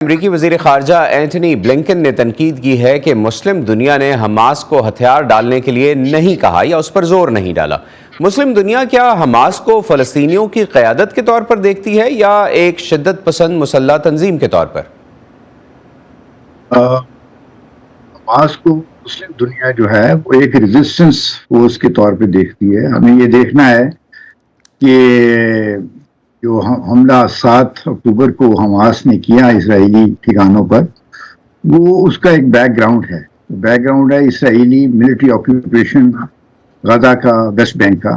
امریکی وزیر خارجہ اینٹھنی بلنکن نے تنقید کی ہے کہ مسلم دنیا نے حماس کو ہتھیار ڈالنے کے لیے نہیں کہا یا اس پر زور نہیں ڈالا۔ مسلم دنیا کیا حماس کو فلسطینیوں کی قیادت کے طور پر دیکھتی ہے یا ایک شدت پسند مسلح تنظیم کے طور پر؟ حماس کو مسلم دنیا جو ہے وہ ایک ریزسٹنس فورس کے طور پہ دیکھتی ہے۔ ہمیں یہ دیکھنا ہے کہ جو حملہ 7 اکتوبر کو حماس نے کیا اسرائیلی ٹھکانوں پر، وہ اس کا ایک بیک گراؤنڈ ہے۔ بیک گراؤنڈ ہے اسرائیلی ملٹری آکوپیشن غزہ کا، ویسٹ بینک کا،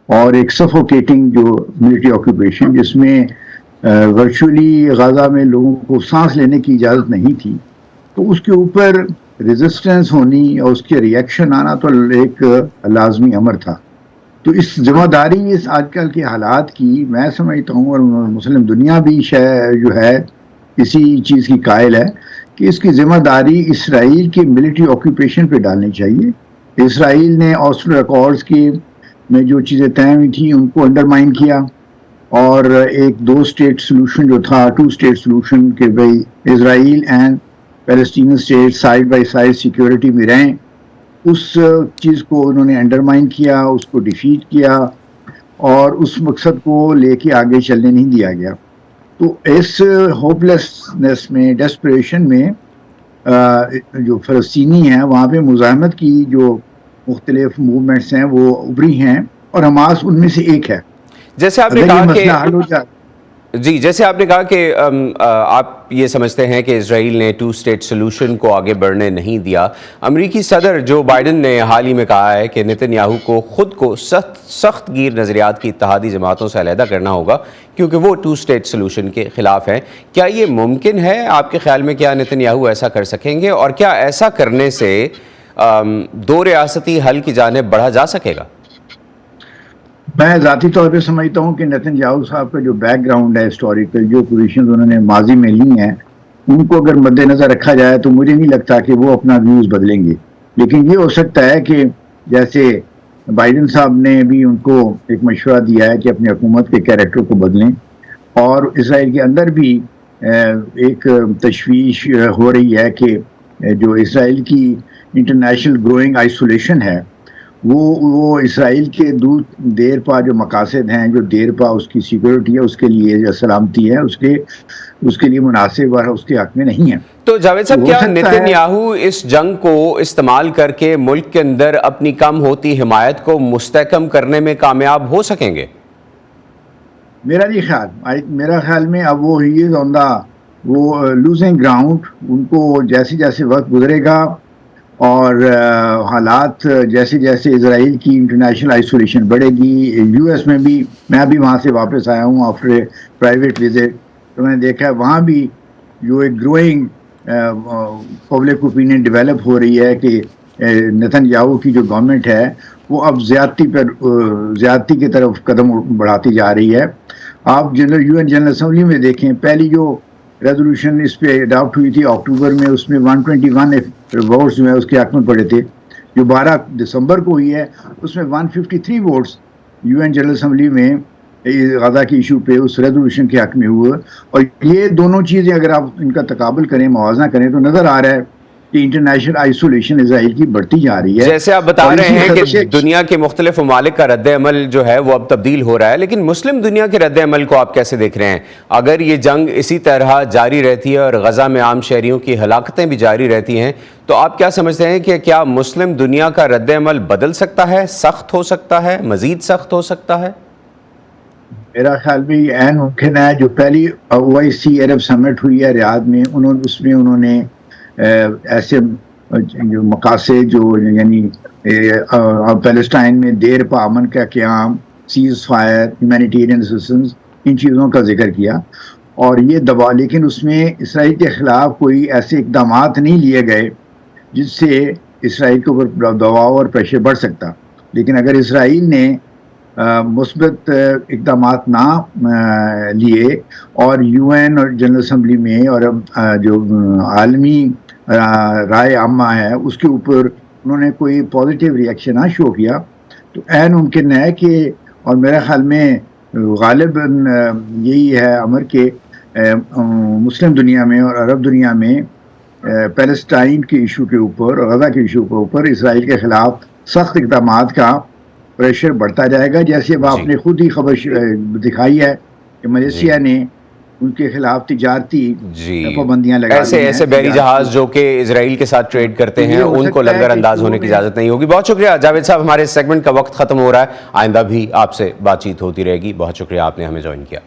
اور ایک سفوکیٹنگ جو ملٹری آکوپیشن جس میں ورچولی غزہ میں لوگوں کو سانس لینے کی اجازت نہیں تھی، تو اس کے اوپر ریزسٹنس ہونی اور اس کے ریئیکشن آنا تو ایک لازمی امر تھا۔ تو اس ذمہ داری اس آج کل کے حالات کی میں سمجھتا ہوں، اور مسلم دنیا بھی جو ہے اسی چیز کی قائل ہے کہ اس کی ذمہ داری اسرائیل کی ملٹری آکوپیشن پہ ڈالنی چاہیے۔ اسرائیل نے آسلو ایکارڈز کی میں جو چیزیں طے ہوئی تھیں ان کو انڈرمائن کیا، اور ایک 2 اسٹیٹ سلوشن جو تھا، 2 اسٹیٹ سلوشن کہ بھئی Israel and Palestine state side by side security میں رہیں، اس چیز کو انہوں نے انڈرمائن کیا، اس کو ڈیفیٹ کیا، اور اس مقصد کو لے کے آگے چلنے نہیں دیا گیا۔ تو اس ہوپ لیسنس میں، ڈیسپریشن میں جو فلسطینی ہیں وہاں پہ مزاحمت کی جو مختلف موومنٹس ہیں وہ ابھری ہیں، اور حماس ان میں سے ایک ہے۔ جیسے آپ نے کہا کہ جیسے آپ نے کہا کہ آپ یہ سمجھتے ہیں کہ اسرائیل نے 2 اسٹیٹ سلوشن کو آگے بڑھنے نہیں دیا۔ امریکی صدر جو بائیڈن نے حال ہی میں کہا ہے کہ نتن یاہو کو خود کو سخت گیر نظریات کی اتحادی جماعتوں سے علیحدہ کرنا ہوگا کیونکہ وہ 2 اسٹیٹ سلوشن کے خلاف ہیں۔ کیا یہ ممکن ہے آپ کے خیال میں؟ کیا نتن یاہو ایسا کر سکیں گے، اور کیا ایسا کرنے سے 2 ریاستی حل کی جانب بڑھا جا سکے گا؟ میں ذاتی طور پہ سمجھتا ہوں کہ نتن یاہو صاحب کا جو بیک گراؤنڈ ہے، ہسٹوریکل جو پوزیشنز انہوں نے ماضی میں لی ہیں، ان کو اگر مد نظر رکھا جائے تو مجھے نہیں لگتا کہ وہ اپنا ویوز بدلیں گے۔ لیکن یہ ہو سکتا ہے کہ جیسے بائیڈن صاحب نے بھی ان کو ایک مشورہ دیا ہے کہ اپنی حکومت کے کیریکٹر کو بدلیں، اور اسرائیل کے اندر بھی ایک تشویش ہو رہی ہے کہ جو اسرائیل کی انٹرنیشنل گروئنگ آئسولیشن ہے، وہ اسرائیل کے دیر پا جو مقاصد ہیں، جو دیر پا اس کی سیکورٹی ہے، اس کے لیے جو سلامتی ہے، اس کے لیے مناسب اور اس کے حق میں نہیں ہے۔ تو جاوید صاحب، کیا نتن یاہو اس جنگ کو استعمال کر کے ملک کے اندر اپنی کم ہوتی حمایت کو مستحکم کرنے میں کامیاب ہو سکیں گے؟ میرا خیال میں اب وہ لوزنگ گراؤنڈ، ان کو جیسے جیسے وقت گزرے گا اور حالات جیسے جیسے اسرائیل کی انٹرنیشنل آئسولیشن بڑھے گی، یو ایس میں بھی، میں ابھی وہاں سے واپس آیا ہوں آفٹر اے پرائیویٹ وزٹ، تو میں نے دیکھا ہے وہاں بھی جو ایک گروئنگ پبلک اوپینین ڈیولپ ہو رہی ہے کہ نتن یاہو کی جو گورنمنٹ ہے وہ اب زیادتی کی طرف قدم بڑھاتی جا رہی ہے۔ آپ یو این جنرل اسمبلی میں دیکھیں، پہلی جو ریزولوشن اس پہ اڈاپٹ ہوئی تھی اکتوبر میں، اس میں 121 ووٹس جو ہے اس کے حق میں پڑے تھے۔ جو 12 دسمبر کو ہوئی ہے اس میں 153 ووٹس یو این جنرل اسمبلی میں غزہ کے ایشو پہ اس ریزولوشن کے حق میں ہوئے۔ اور یہ دونوں چیزیں اگر آپ ان کا تقابل کریں، موازنہ کریں، تو نظر آ رہا ہے کہ انٹرنیشنل آئسولیشن اسرائیل کی بڑھتی جا رہی ہے۔ جیسے آپ بتا رہے ہیں کہ دنیا کے مختلف ممالک کا رد عمل جو ہے وہ اب تبدیل ہو رہا ہے، لیکن مسلم دنیا کے رد عمل کو آپ کیسے دیکھ رہے ہیں؟ اگر یہ جنگ اسی طرح جاری رہتی ہے اور غزہ میں عام شہریوں کی ہلاکتیں بھی جاری رہتی ہیں، تو آپ کیا سمجھتے ہیں کہ کیا مسلم دنیا کا رد عمل بدل سکتا ہے، سخت ہو سکتا ہے، مزید سخت ہو سکتا ہے؟ میرا خیال بھی عین ممکن ہے۔ جو پہلی OIC عرب سمٹ ہوئی ہے ریاض میں، اس میں انہوں نے ایسے جو مقاصد جو یعنی پیلسٹائن میں دیر پا امن کا قیام، سیز فائر، ہیومینیٹیرین اسسٹنس، ان چیزوں کا ذکر کیا، اور یہ دباؤ، لیکن اس میں اسرائیل کے خلاف کوئی ایسے اقدامات نہیں لیے گئے جس سے اسرائیل کے اوپر دباؤ اور پریشر بڑھ سکتا۔ لیکن اگر اسرائیل نے مثبت اقدامات نہ لیے اور یو این اور جنرل اسمبلی میں اور جو عالمی رائے عامہ ہے اس کے اوپر انہوں نے کوئی پازیٹیو ریئیکشن نہ شو کیا، تو عین ممکن ہے کہ، اور میرے خیال میں غالباً یہی ہے امر، کہ مسلم دنیا میں اور عرب دنیا میں پیلسٹائن کے ایشو کے اوپر اور غزہ کے ایشو کے اوپر اسرائیل کے خلاف سخت اقدامات کا پریشر بڑھتا جائے گا. جیسے اب آپ نے خود ہی خبر دکھائی ہے کہ ملیشیا نے ان کے خلاف تجارتی پابندیاں لگا دی ہیں. ایسے بحری جہاز جو کہ اسرائیل کے ساتھ ٹریڈ کرتے ہیں ان کو لنگر انداز ہونے کی اجازت نہیں ہوگی. بہت شکریہ جاوید صاحب, ہمارے سیگمنٹ کا وقت ختم ہو رہا ہے, آئندہ بھی آپ سے بات چیت ہوتی رہے گی. بہت شکریہ آپ نے ہمیں جوائن کیا.